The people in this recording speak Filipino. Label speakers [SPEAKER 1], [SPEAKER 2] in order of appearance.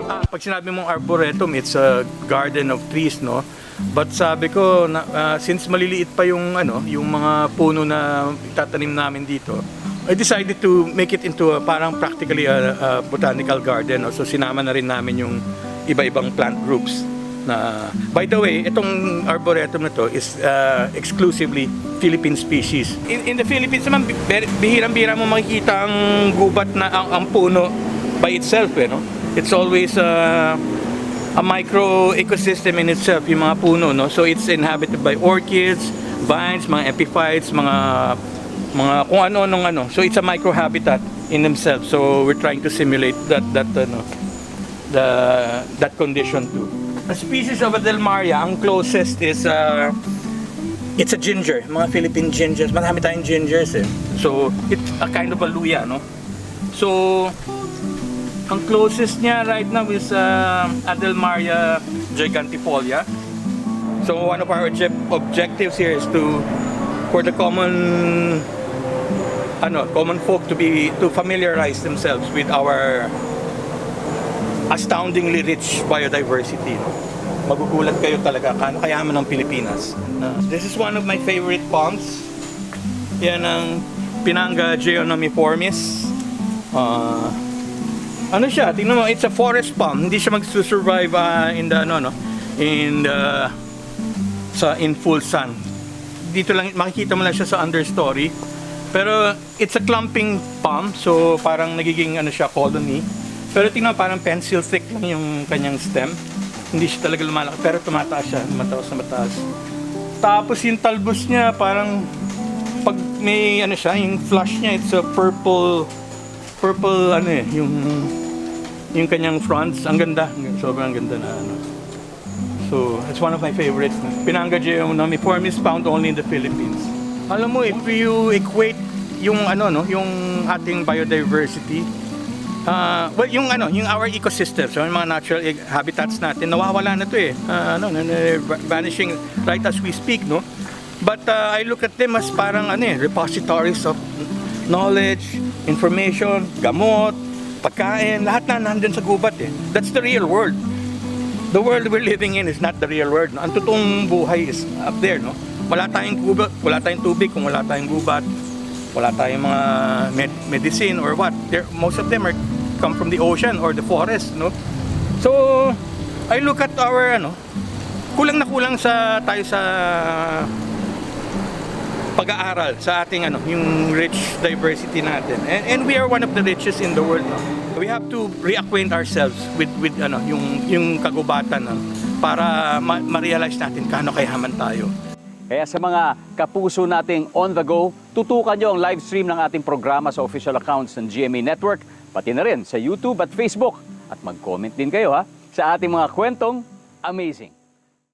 [SPEAKER 1] Pag sinabi mong arboretum, it's a garden of trees, no? But sabi ko, since maliliit pa yung, yung mga puno na itatanim namin dito, I decided to make it into parang practically a botanical garden. No? So sinama na rin namin yung iba-ibang plant groups. By the way, itong arboretum na to is exclusively Philippine species. In the Philippines naman, bihirang-bihira mo makikita ang gubat na ang puno by itself. No? It's always a micro ecosystem in itself, yung mga puno. No? So it's inhabited by orchids, vines, mga epiphytes, mga kung ano. So it's a microhabitat in themselves. So we're trying to simulate that condition too. A species of Adelmaria, ang closest is it's a ginger, mga Philippine gingers. Marami tayong gingers eh. So it's a kind of a luya, no? So ang closest niya right now is Adelmaria gigantifolia. So one of our objectives here is for the common folk to familiarize themselves with our astoundingly rich biodiversity. Magugulat kayo talaga kano kayaman ng Pilipinas. This is one of my favorite palms. Yan ang Pinanga geonomiformis. Ano siya? Tingnan mo, it's a forest palm. Hindi siya mag-survive in full sun. Dito lang makikita mo lang siya sa understory. Pero it's a clumping palm, so parang nagiging siya colony. Pero tingnan mo, parang pencil thick lang yung kanyang stem. Hindi siya talaga lumalaki, pero tumataas siya, mataas na mataas. Tapos yung talbos niya, parang pag may siya, yung flush niya, it's a purple yung kanyang fronds, ang ganda, sobrang ganda na So, it's one of my favorites. Pinanga geonomiformis found only in the Philippines. Alam mo, if you equate yung yung ating biodiversity, yung our ecosystem, so yung mga natural habitats natin, nawawala na to vanishing right as we speak, no? But I look at them as parang repositories of knowledge, information, gamot, pagkain, lahat na nandun sa gubat eh. That's the real world. The world we're living in is not the real world. No? Ang totoong buhay is up there, no? Wala tayong gubat, wala tayong tubig kung wala tayong gubat. Wala tayong mga medicine or what. Most of them come from the ocean or the forest, no? So, I look at our kulang na kulang tayo sa pag-aaral sa ating yung rich diversity natin. And we are one of the richest in the world, no? We have to reacquaint ourselves with yung kagubatan, no? Para ma-realize natin kaano kayaman tayo.
[SPEAKER 2] Kaya sa mga kapuso nating on the go, tutukan nyo ang live stream ng ating programa sa official accounts ng GMA Network, pati na rin sa YouTube at Facebook. At mag-comment din kayo sa ating mga kwentong amazing.